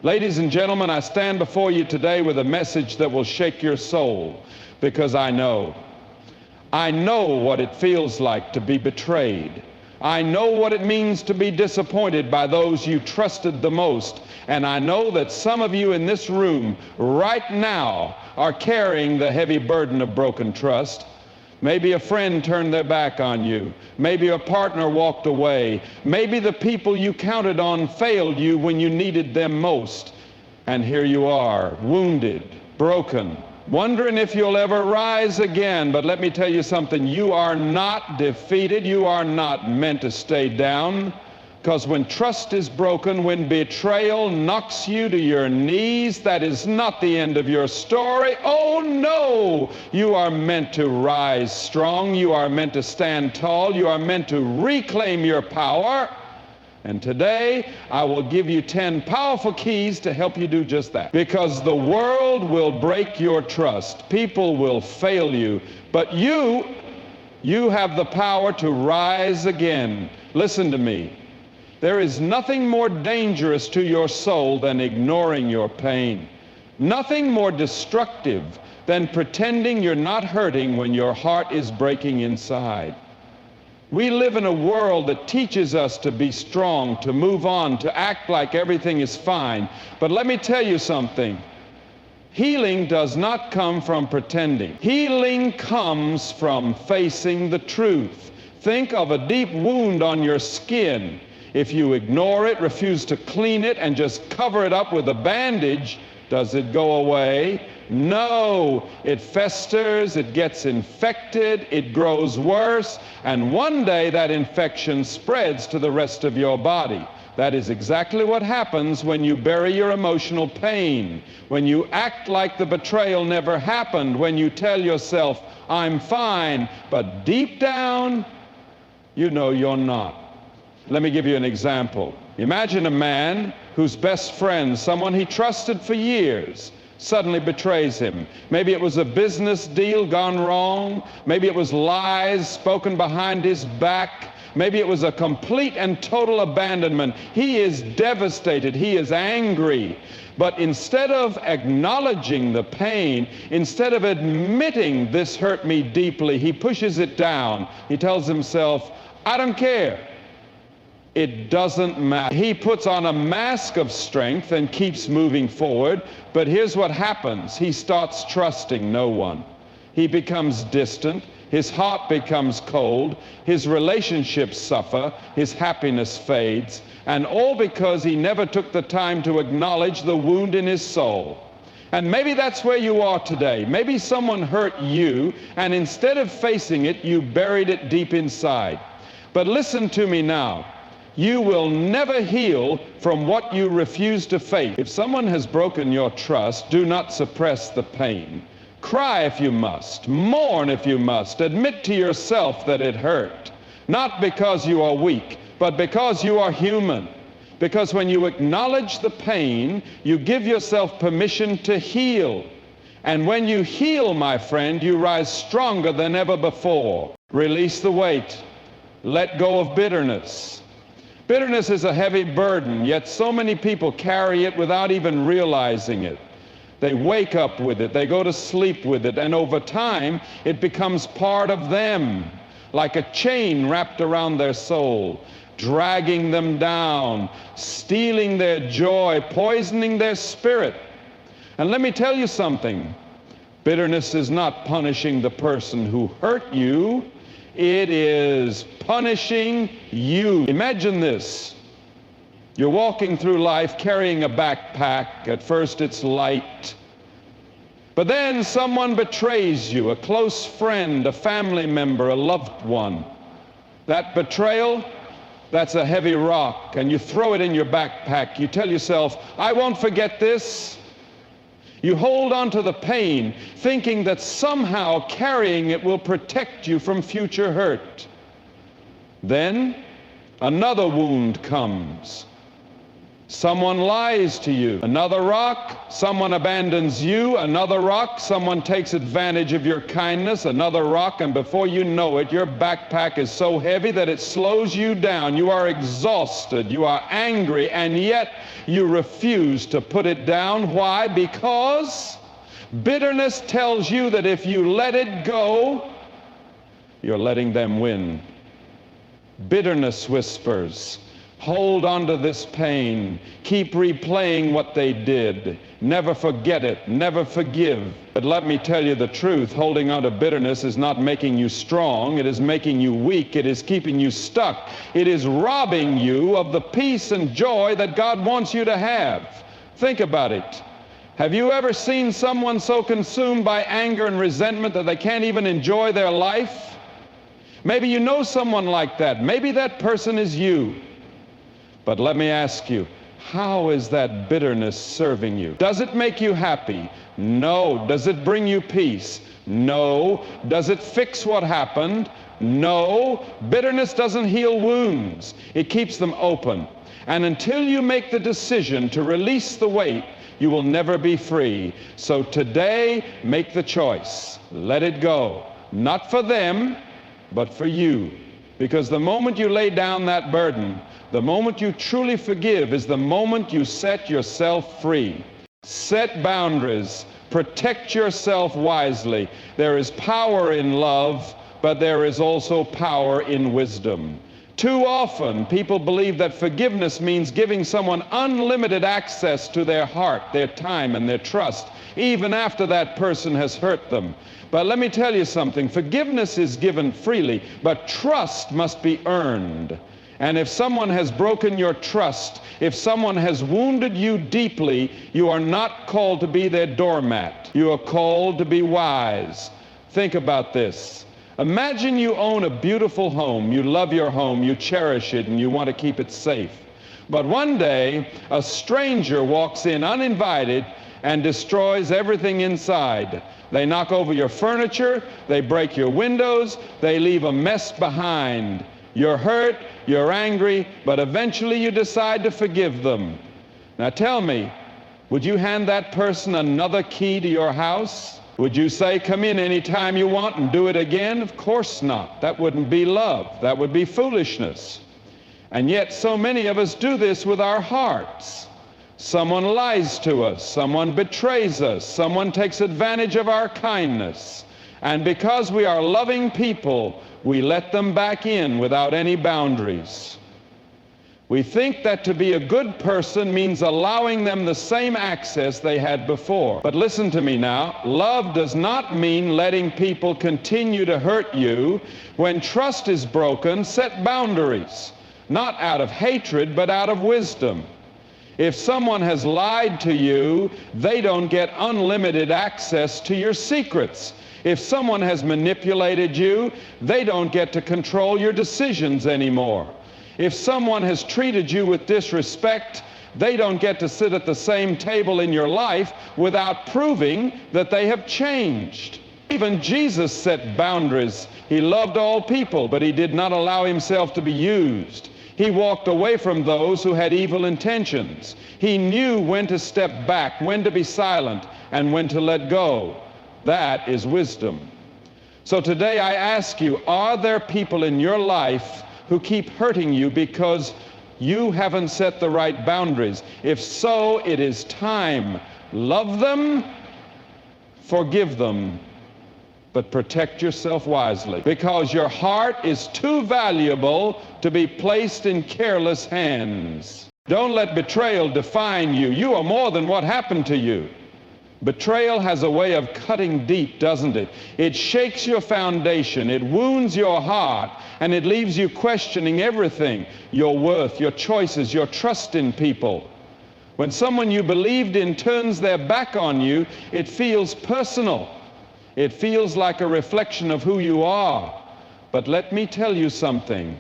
Ladies and gentlemen, I stand before you today with a message that will shake your soul, because I know what it feels like to be betrayed. I know what it means to be disappointed by those you trusted the most. And I know that some of you in this room right now are carrying the heavy burden of broken trust. Maybe a friend turned their back on you. Maybe a partner walked away. Maybe the people you counted on failed you when you needed them most. And here you are, wounded, broken, wondering if you'll ever rise again. But let me tell you something, you are not defeated. You are not meant to stay down. Because when trust is broken, when betrayal knocks you to your knees, that is not the end of your story. Oh no! You are meant to rise strong. You are meant to stand tall. You are meant to reclaim your power. And today, I will give you 10 powerful keys to help you do just that. Because the world will break your trust. People will fail you. But you have the power to rise again. Listen to me. There is nothing more dangerous to your soul than ignoring your pain. Nothing more destructive than pretending you're not hurting when your heart is breaking inside. We live in a world that teaches us to be strong, to move on, to act like everything is fine. But let me tell you something. Healing does not come from pretending. Healing comes from facing the truth. Think of a deep wound on your skin. If you ignore it, refuse to clean it, and just cover it up with a bandage, does it go away? No, it festers, it gets infected, it grows worse, and one day that infection spreads to the rest of your body. That is exactly what happens when you bury your emotional pain, when you act like the betrayal never happened, when you tell yourself, I'm fine, but deep down, you know you're not. Let me give you an example. Imagine a man whose best friend, someone he trusted for years, suddenly betrays him. Maybe it was a business deal gone wrong. Maybe it was lies spoken behind his back. Maybe it was a complete and total abandonment. He is devastated. He is angry. But instead of acknowledging the pain, instead of admitting this hurt me deeply, he pushes it down. He tells himself, I don't care. It doesn't matter. He puts on a mask of strength and keeps moving forward. But here's what happens. He starts trusting no one. He becomes distant. His heart becomes cold. His relationships suffer. His happiness fades. And all because he never took the time to acknowledge the wound in his soul. And maybe that's where you are today. Maybe someone hurt you, and instead of facing it, you buried it deep inside. But listen to me now. You will never heal from what you refuse to face. If someone has broken your trust, do not suppress the pain. Cry if you must. Mourn if you must. Admit to yourself that it hurt. Not because you are weak, but because you are human. Because when you acknowledge the pain, you give yourself permission to heal. And when you heal, my friend, you rise stronger than ever before. Release the weight. Let go of bitterness. Bitterness is a heavy burden, yet so many people carry it without even realizing it. They wake up with it, they go to sleep with it, and over time, it becomes part of them, like a chain wrapped around their soul, dragging them down, stealing their joy, poisoning their spirit. And let me tell you something, bitterness is not punishing the person who hurt you. It is punishing you. Imagine this. You're walking through life carrying a backpack. At first it's light. But then someone betrays you, a close friend, a family member, a loved one. That betrayal, that's a heavy rock, and you throw it in your backpack. You tell yourself, I won't forget this. You hold on to the pain, thinking that somehow carrying it will protect you from future hurt. Then another wound comes. Someone lies to you, another rock. Someone abandons you, another rock. Someone takes advantage of your kindness, another rock. And before you know it, your backpack is so heavy that it slows you down. You are exhausted, you are angry, and yet you refuse to put it down. Why? Because bitterness tells you that if you let it go, you're letting them win. Bitterness whispers, hold on to this pain. Keep replaying what they did. Never forget it. Never forgive. But let me tell you the truth. Holding on to bitterness is not making you strong. It is making you weak. It is keeping you stuck. It is robbing you of the peace and joy that God wants you to have. Think about it. Have you ever seen someone so consumed by anger and resentment that they can't even enjoy their life? Maybe you know someone like that. Maybe that person is you. But let me ask you, how is that bitterness serving you? Does it make you happy? No. Does it bring you peace? No. Does it fix what happened? No. Bitterness doesn't heal wounds. It keeps them open. And until you make the decision to release the weight, you will never be free. So today, make the choice. Let it go. Not for them, but for you. Because the moment you lay down that burden, the moment you truly forgive is the moment you set yourself free. Set boundaries. Protect yourself wisely. There is power in love, but there is also power in wisdom. Too often, people believe that forgiveness means giving someone unlimited access to their heart, their time, and their trust, even after that person has hurt them. But let me tell you something. Forgiveness is given freely, but trust must be earned. And if someone has broken your trust, if someone has wounded you deeply, you are not called to be their doormat. You are called to be wise. Think about this. Imagine you own a beautiful home. You love your home, you cherish it, and you want to keep it safe. But one day, a stranger walks in uninvited and destroys everything inside. They knock over your furniture, they break your windows, they leave a mess behind. You're hurt, you're angry, but eventually you decide to forgive them. Now tell me, would you hand that person another key to your house? Would you say, come in anytime you want and do it again? Of course not. That wouldn't be love. That would be foolishness. And yet so many of us do this with our hearts. Someone lies to us. Someone betrays us. Someone takes advantage of our kindness. And because we are loving people, we let them back in without any boundaries. We think that to be a good person means allowing them the same access they had before. But listen to me now. Love does not mean letting people continue to hurt you. When trust is broken, set boundaries. Not out of hatred, but out of wisdom. If someone has lied to you, they don't get unlimited access to your secrets. If someone has manipulated you, they don't get to control your decisions anymore. If someone has treated you with disrespect, they don't get to sit at the same table in your life without proving that they have changed. Even Jesus set boundaries. He loved all people, but he did not allow himself to be used. He walked away from those who had evil intentions. He knew when to step back, when to be silent, and when to let go. That is wisdom. So today I ask you, are there people in your life who keep hurting you because you haven't set the right boundaries? If so, it is time. Love them, forgive them, but protect yourself wisely, because your heart is too valuable to be placed in careless hands. Don't let betrayal define you. You are more than what happened to you. Betrayal has a way of cutting deep, doesn't it? It shakes your foundation, it wounds your heart, and it leaves you questioning everything: your worth, your choices, your trust in people. When someone you believed in turns their back on you, it feels personal. It feels like a reflection of who you are. But let me tell you something.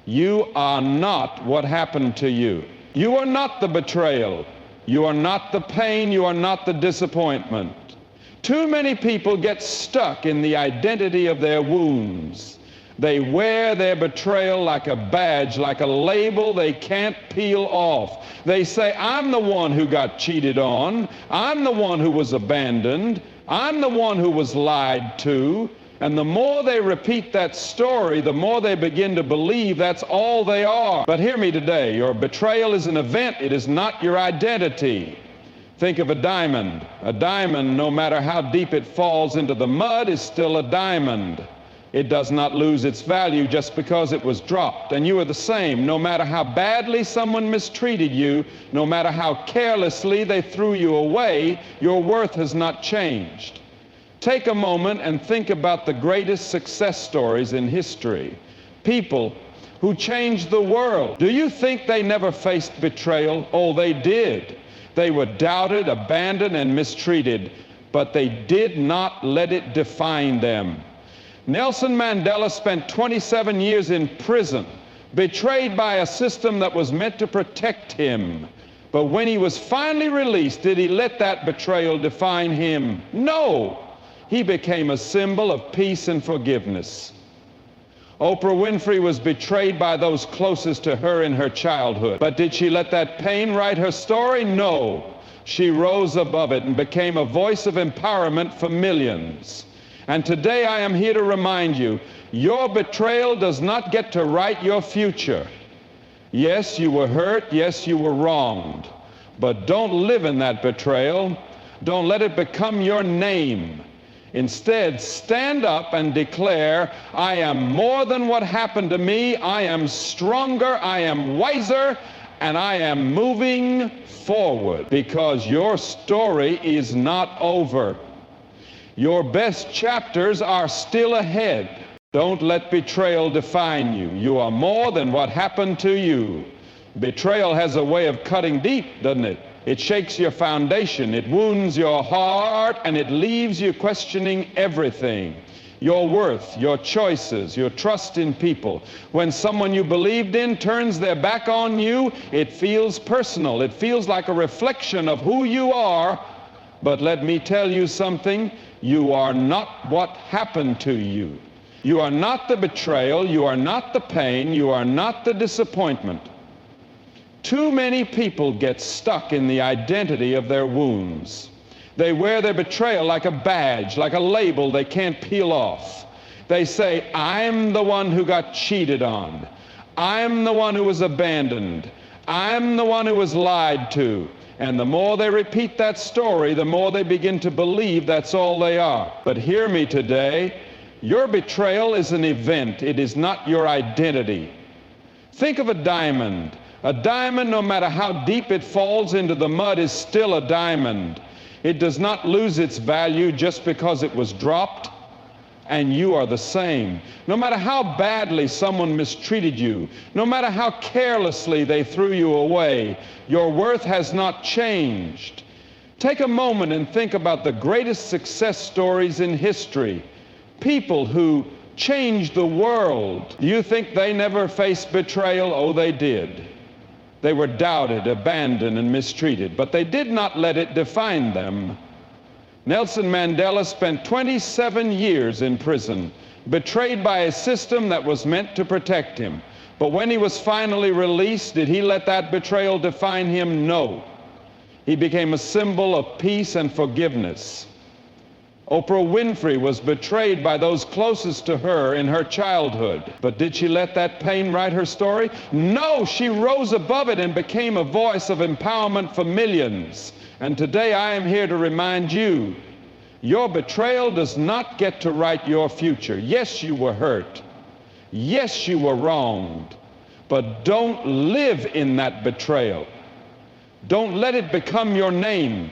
You are not what happened to you. You are not the betrayal. You are not the pain. You are not the disappointment. Too many people get stuck in the identity of their wounds. They wear their betrayal like a badge, like a label they can't peel off. They say, I'm the one who got cheated on. I'm the one who was abandoned. I'm the one who was lied to. And the more they repeat that story, the more they begin to believe that's all they are. But hear me today, your betrayal is an event. It is not your identity. Think of a diamond. A diamond, no matter how deep it falls into the mud, is still a diamond. It does not lose its value just because it was dropped. And you are the same. No matter how badly someone mistreated you, no matter how carelessly they threw you away, your worth has not changed. Take a moment and think about the greatest success stories in history. People who changed the world. Do you think they never faced betrayal? Oh, they did. They were doubted, abandoned, and mistreated, but they did not let it define them. Nelson Mandela spent 27 years in prison, betrayed by a system that was meant to protect him. But when he was finally released, did he let that betrayal define him? No. He became a symbol of peace and forgiveness. Oprah Winfrey was betrayed by those closest to her in her childhood. But did she let that pain write her story? No. She rose above it and became a voice of empowerment for millions. And today I am here to remind you, your betrayal does not get to write your future. Yes, you were hurt. Yes, you were wronged. But don't live in that betrayal. Don't let it become your name. Instead, stand up and declare, I am more than what happened to me. I am stronger. I am wiser. And I am moving forward, because your story is not over. Your best chapters are still ahead. Don't let betrayal define you. You are more than what happened to you. Betrayal has a way of cutting deep, doesn't it? It shakes your foundation, it wounds your heart, and it leaves you questioning everything. Your worth, your choices, your trust in people. When someone you believed in turns their back on you, it feels personal. It feels like a reflection of who you are. But let me tell you something. You are not what happened to you. You are not the betrayal. You are not the pain. You are not the disappointment. Too many people get stuck in the identity of their wounds. They wear their betrayal like a badge, like a label they can't peel off. They say, I'm the one who got cheated on. I'm the one who was abandoned. I'm the one who was lied to. And the more they repeat that story, the more they begin to believe that's all they are. But hear me today, your betrayal is an event. It is not your identity. Think of a diamond. A diamond, no matter how deep it falls into the mud, is still a diamond. It does not lose its value just because it was dropped. And you are the same. No matter how badly someone mistreated you, no matter how carelessly they threw you away, your worth has not changed. Take a moment and think about the greatest success stories in history. People who changed the world. Do you think they never faced betrayal? Oh, they did. They were doubted, abandoned, and mistreated, but they did not let it define them. Nelson Mandela spent 27 years in prison, betrayed by a system that was meant to protect him. But when he was finally released, did he let that betrayal define him? No. He became a symbol of peace and forgiveness. Oprah Winfrey was betrayed by those closest to her in her childhood. But did she let that pain write her story? No, she rose above it and became a voice of empowerment for millions. And today I am here to remind you, your betrayal does not get to write your future. Yes, you were hurt. Yes, you were wronged. But don't live in that betrayal. Don't let it become your name.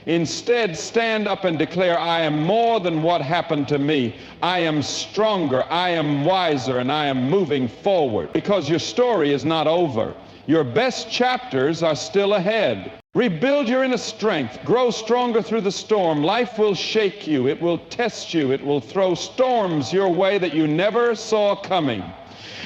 Instead, stand up and declare, I am more than what happened to me. I am stronger, I am wiser, and I am moving forward. Because your story is not over. Your best chapters are still ahead. Rebuild your inner strength. Grow stronger through the storm. Life will shake you. It will test you. It will throw storms your way that you never saw coming.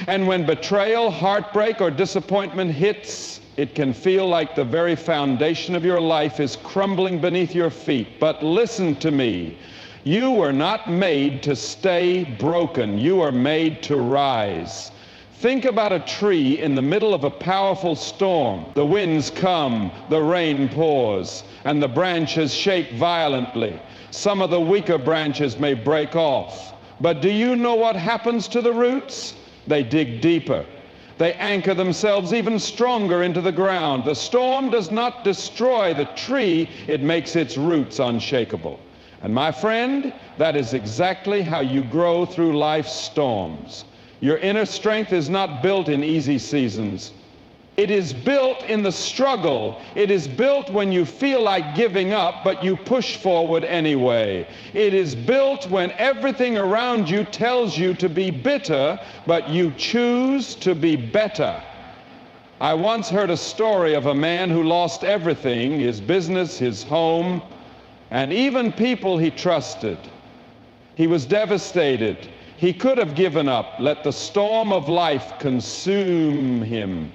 And when betrayal, heartbreak, or disappointment hits, it can feel like the very foundation of your life is crumbling beneath your feet. But listen to me. You were not made to stay broken. You are made to rise. Think about a tree in the middle of a powerful storm. The winds come, the rain pours, and the branches shake violently. Some of the weaker branches may break off. But do you know what happens to the roots? They dig deeper. They anchor themselves even stronger into the ground. The storm does not destroy the tree, it makes its roots unshakable. And my friend, that is exactly how you grow through life's storms. Your inner strength is not built in easy seasons. It is built in the struggle. It is built when you feel like giving up, but you push forward anyway. It is built when everything around you tells you to be bitter, but you choose to be better. I once heard a story of a man who lost everything, his business, his home, and even people he trusted. He was devastated. He could have given up, let the storm of life consume him.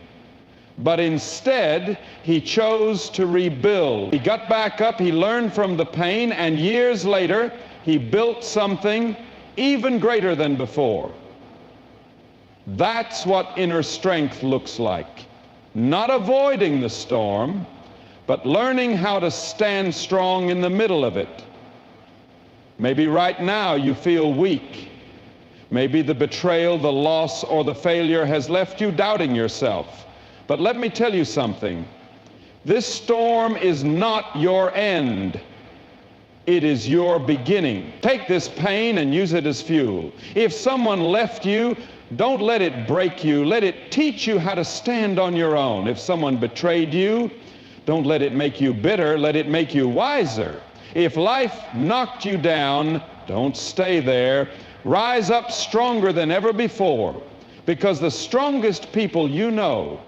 But instead, he chose to rebuild. He got back up, he learned from the pain, and years later, he built something even greater than before. That's what inner strength looks like. Not avoiding the storm, but learning how to stand strong in the middle of it. Maybe right now you feel weak. Maybe the betrayal, the loss, or the failure has left you doubting yourself. But let me tell you something. This storm is not your end. It is your beginning. Take this pain and use it as fuel. If someone left you, don't let it break you. Let it teach you how to stand on your own. If someone betrayed you, don't let it make you bitter. Let it make you wiser. If life knocked you down, don't stay there. Rise up stronger than ever before, because the strongest people you know,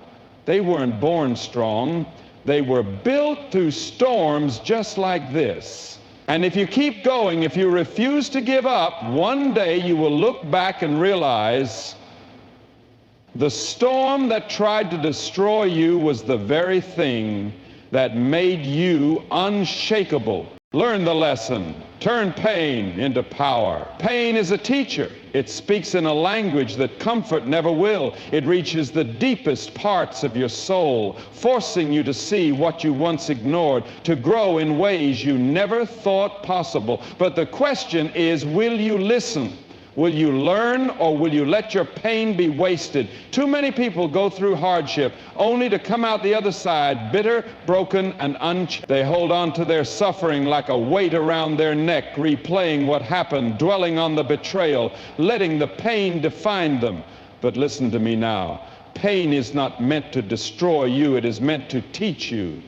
they weren't born strong. They were built through storms just like this. And if you keep going, if you refuse to give up, one day you will look back and realize the storm that tried to destroy you was the very thing that made you unshakable. Learn the lesson. Turn pain into power. Pain is a teacher. It speaks in a language that comfort never will. It reaches the deepest parts of your soul, forcing you to see what you once ignored, to grow in ways you never thought possible. But the question is, will you listen? Will you learn, or will you let your pain be wasted? Too many people go through hardship only to come out the other side bitter, broken, and unchanged. They hold on to their suffering like a weight around their neck, replaying what happened, dwelling on the betrayal, letting the pain define them. But listen to me now. Pain is not meant to destroy you. It is meant to teach you.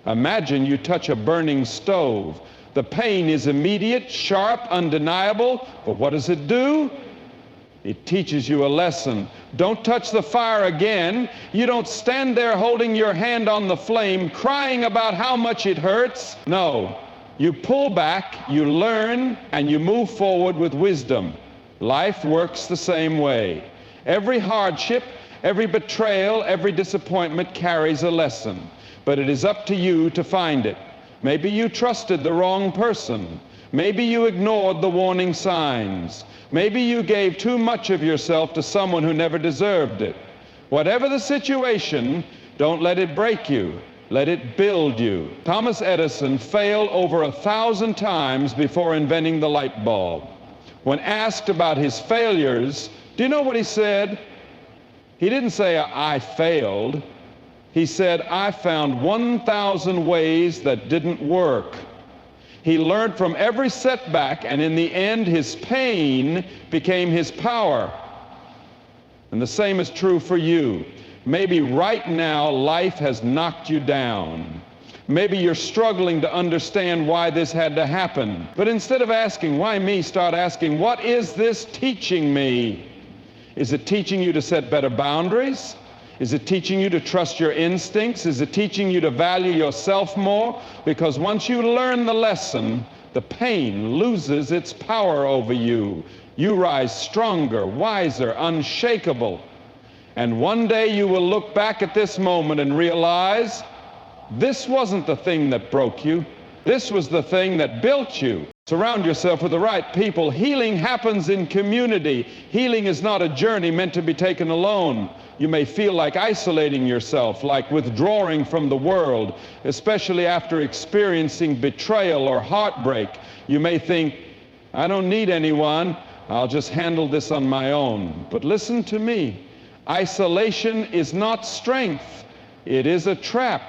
Imagine you touch a burning stove. The pain is immediate, sharp, undeniable, but what does it do? It teaches you a lesson. Don't touch the fire again. You don't stand there holding your hand on the flame, crying about how much it hurts. No, you pull back, you learn, and you move forward with wisdom. Life works the same way. Every hardship, every betrayal, every disappointment carries a lesson, but it is up to you to find it. Maybe you trusted the wrong person. Maybe you ignored the warning signs. Maybe you gave too much of yourself to someone who never deserved it. Whatever the situation, don't let it break you. Let it build you. Thomas Edison failed over 1,000 times before inventing the light bulb. When asked about his failures, do you know what he said? He didn't say, "I failed." He said, "I found 1,000 ways that didn't work." He learned from every setback, and in the end, his pain became his power. And the same is true for you. Maybe right now, life has knocked you down. Maybe you're struggling to understand why this had to happen. But instead of asking, "Why me?" start asking, "What is this teaching me?" Is it teaching you to set better boundaries? Is it teaching you to trust your instincts? Is it teaching you to value yourself more? Because once you learn the lesson, the pain loses its power over you. You rise stronger, wiser, unshakable. And one day you will look back at this moment and realize this wasn't the thing that broke you. This was the thing that built you. Surround yourself with the right people. Healing happens in community. Healing is not a journey meant to be taken alone. You may feel like isolating yourself, like withdrawing from the world, especially after experiencing betrayal or heartbreak. You may think, I don't need anyone. I'll just handle this on my own. But listen to me. Isolation is not strength. It is a trap.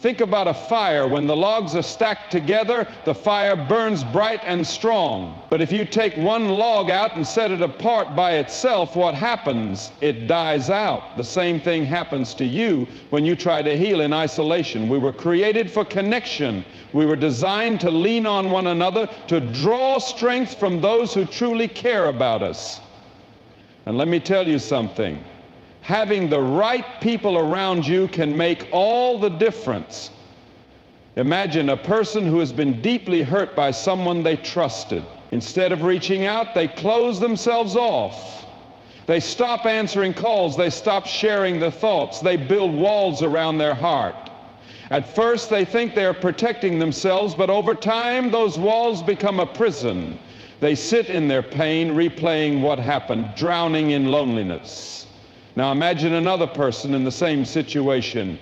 Think about a fire. When the logs are stacked together, the fire burns bright and strong. But if you take one log out and set it apart by itself, what happens? It dies out. The same thing happens to you when you try to heal in isolation. We were created for connection. We were designed to lean on one another, to draw strength from those who truly care about us. And let me tell you something. Having the right people around you can make all the difference. Imagine a person who has been deeply hurt by someone they trusted. Instead of reaching out, they close themselves off. They stop answering calls. They stop sharing their thoughts. They build walls around their heart. At first, they think they are protecting themselves, but over time, those walls become a prison. They sit in their pain, replaying what happened, drowning in loneliness. Now imagine another person in the same situation,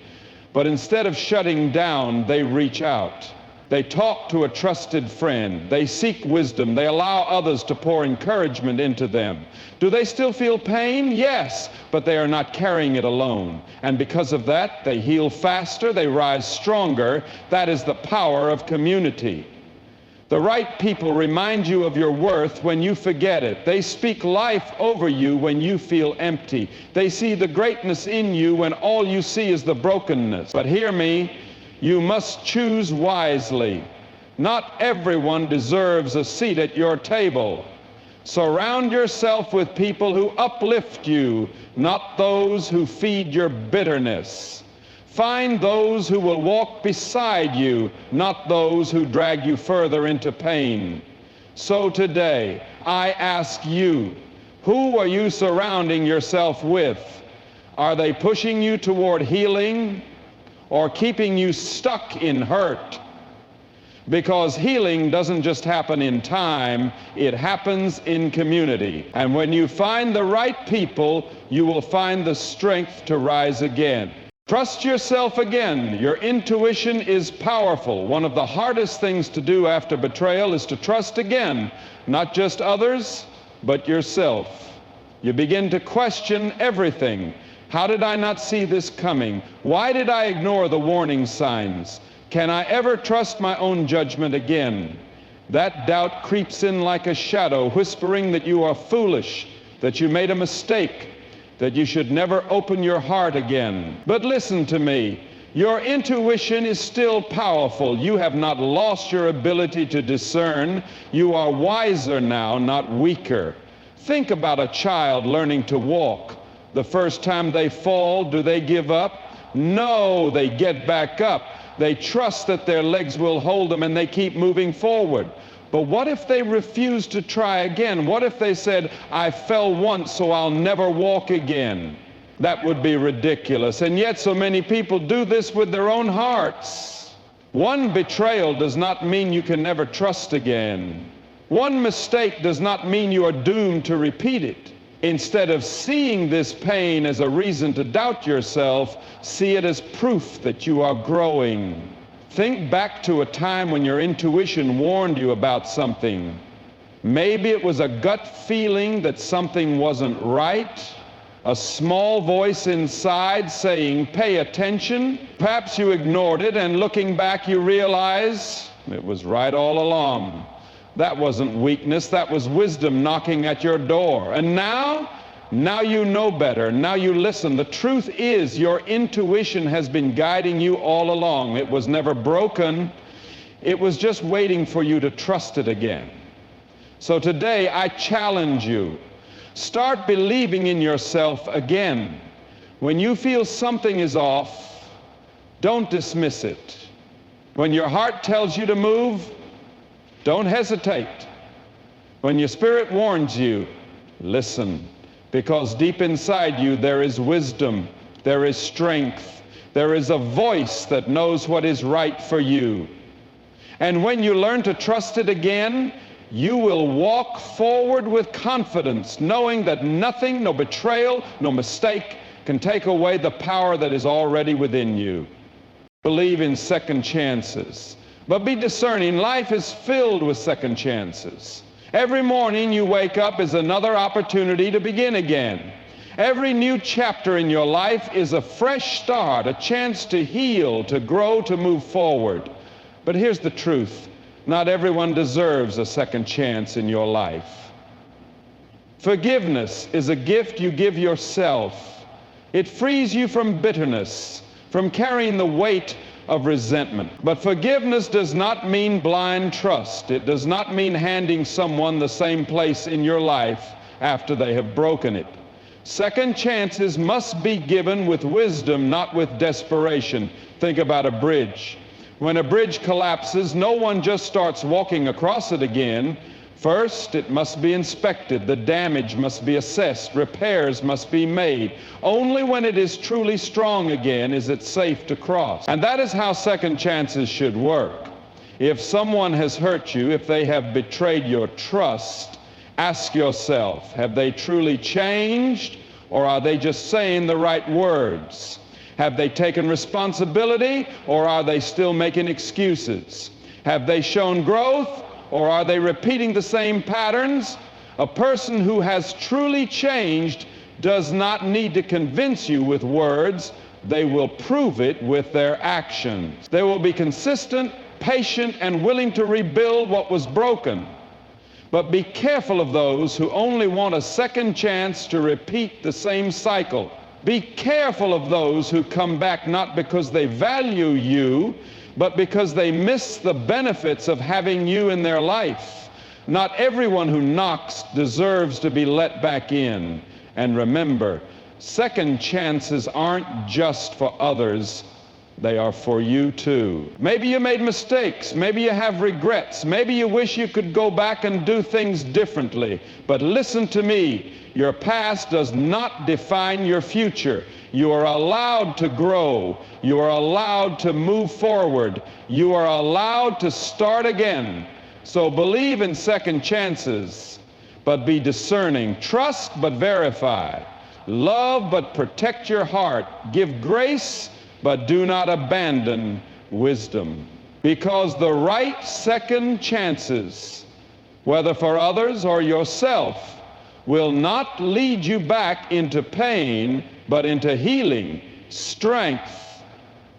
but instead of shutting down, they reach out. They talk to a trusted friend. They seek wisdom. They allow others to pour encouragement into them. Do they still feel pain? Yes, but they are not carrying it alone. And because of that, they heal faster, they rise stronger. That is the power of community. The right people remind you of your worth when you forget it. They speak life over you when you feel empty. They see the greatness in you when all you see is the brokenness. But hear me, you must choose wisely. Not everyone deserves a seat at your table. Surround yourself with people who uplift you, not those who feed your bitterness. Find those who will walk beside you, not those who drag you further into pain. So today, I ask you, who are you surrounding yourself with? Are they pushing you toward healing or keeping you stuck in hurt? Because healing doesn't just happen in time, it happens in community. And when you find the right people, you will find the strength to rise again. Trust yourself again. Your intuition is powerful. One of the hardest things to do after betrayal is to trust again, not just others, but yourself. You begin to question everything. How did I not see this coming? Why did I ignore the warning signs? Can I ever trust my own judgment again? That doubt creeps in like a shadow, whispering that you are foolish, that you made a mistake, that you should never open your heart again. But listen to me. Your intuition is still powerful. You have not lost your ability to discern. You are wiser now, not weaker. Think about a child learning to walk. The first time they fall, do they give up? No, they get back up. They trust that their legs will hold them and they keep moving forward. But what if they refuse to try again? What if they said, I fell once, so I'll never walk again? That would be ridiculous. And yet so many people do this with their own hearts. One betrayal does not mean you can never trust again. One mistake does not mean you are doomed to repeat it. Instead of seeing this pain as a reason to doubt yourself, see it as proof that you are growing. Think back to a time when your intuition warned you about something. Maybe it was a gut feeling that something wasn't right, a small voice inside saying, pay attention. Perhaps you ignored it, and looking back you realize it was right all along. That wasn't weakness, that was wisdom knocking at your door. And now you know better. Now you listen. The truth is your intuition has been guiding you all along. It was never broken. It was just waiting for you to trust it again. So today I challenge you. Start believing in yourself again. When you feel something is off, don't dismiss it. When your heart tells you to move, don't hesitate. When your spirit warns you, listen. Because deep inside you there is wisdom, there is strength, there is a voice that knows what is right for you. And when you learn to trust it again, you will walk forward with confidence, knowing that nothing, no betrayal, no mistake can take away the power that is already within you. Believe in second chances. But be discerning. Life is filled with second chances. Every morning you wake up is another opportunity to begin again. Every new chapter in your life is a fresh start, a chance to heal, to grow, to move forward. But here's the truth. Not everyone deserves a second chance in your life. Forgiveness is a gift you give yourself. It frees you from bitterness, from carrying the weight of resentment. But forgiveness does not mean blind trust. It does not mean handing someone the same place in your life after they have broken it. Second chances must be given with wisdom, not with desperation. Think about a bridge. When a bridge collapses, no one just starts walking across it again. First, it must be inspected. The damage must be assessed. Repairs must be made. Only when it is truly strong again is it safe to cross. And that is how second chances should work. If someone has hurt you, if they have betrayed your trust, ask yourself, have they truly changed, or are they just saying the right words? Have they taken responsibility, or are they still making excuses? Have they shown growth, or are they repeating the same patterns? A person who has truly changed does not need to convince you with words. They will prove it with their actions. They will be consistent, patient, and willing to rebuild what was broken. But be careful of those who only want a second chance to repeat the same cycle. Be careful of those who come back not because they value you, but because they miss the benefits of having you in their life. Not everyone who knocks deserves to be let back in. And remember, second chances aren't just for others. They are for you too. Maybe you made mistakes. Maybe you have regrets. Maybe you wish you could go back and do things differently. But listen to me. Your past does not define your future. You are allowed to grow. You are allowed to move forward. You are allowed to start again. So believe in second chances, but be discerning. Trust, but verify. Love, but protect your heart. Give grace, but do not abandon wisdom. Because the right second chances, whether for others or yourself, will not lead you back into pain, but into healing, strength,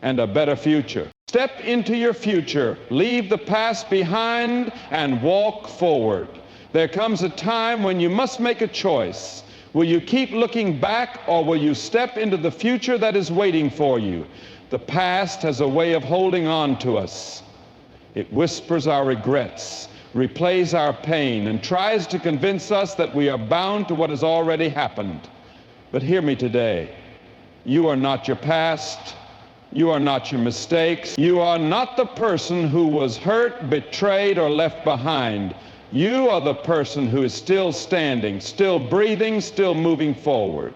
and a better future. Step into your future, leave the past behind, and walk forward. There comes a time when you must make a choice. Will you keep looking back, or will you step into the future that is waiting for you? The past has a way of holding on to us. It whispers our regrets, replays our pain, and tries to convince us that we are bound to what has already happened. But hear me today. You are not your past. You are not your mistakes. You are not the person who was hurt, betrayed, or left behind. You are the person who is still standing, still breathing, still moving forward.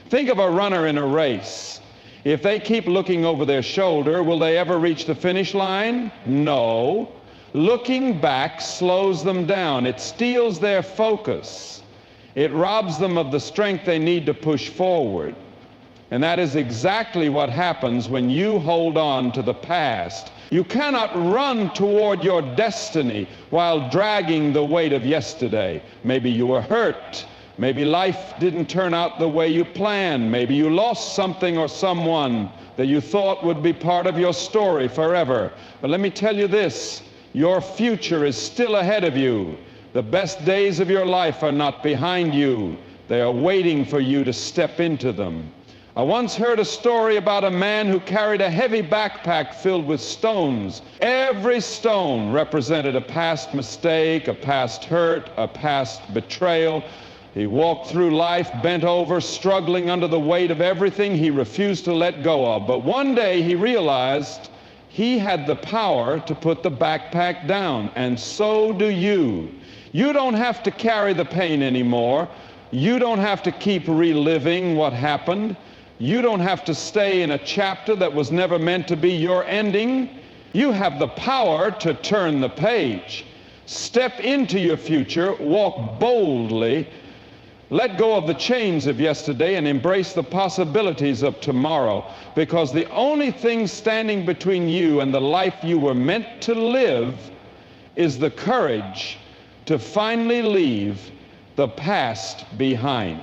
Think of a runner in a race. If they keep looking over their shoulder, will they ever reach the finish line? No. Looking back slows them down. It steals their focus. It robs them of the strength they need to push forward. And that is exactly what happens when you hold on to the past. You cannot run toward your destiny while dragging the weight of yesterday. Maybe you were hurt. Maybe life didn't turn out the way you planned. Maybe you lost something or someone that you thought would be part of your story forever. But let me tell you this, your future is still ahead of you. The best days of your life are not behind you. They are waiting for you to step into them. I once heard a story about a man who carried a heavy backpack filled with stones. Every stone represented a past mistake, a past hurt, a past betrayal. He walked through life bent over, struggling under the weight of everything he refused to let go of. But one day he realized he had the power to put the backpack down, and so do you. You don't have to carry the pain anymore. You don't have to keep reliving what happened. You don't have to stay in a chapter that was never meant to be your ending. You have the power to turn the page. Step into your future, walk boldly, let go of the chains of yesterday and embrace the possibilities of tomorrow, because the only thing standing between you and the life you were meant to live is the courage to finally leave the past behind.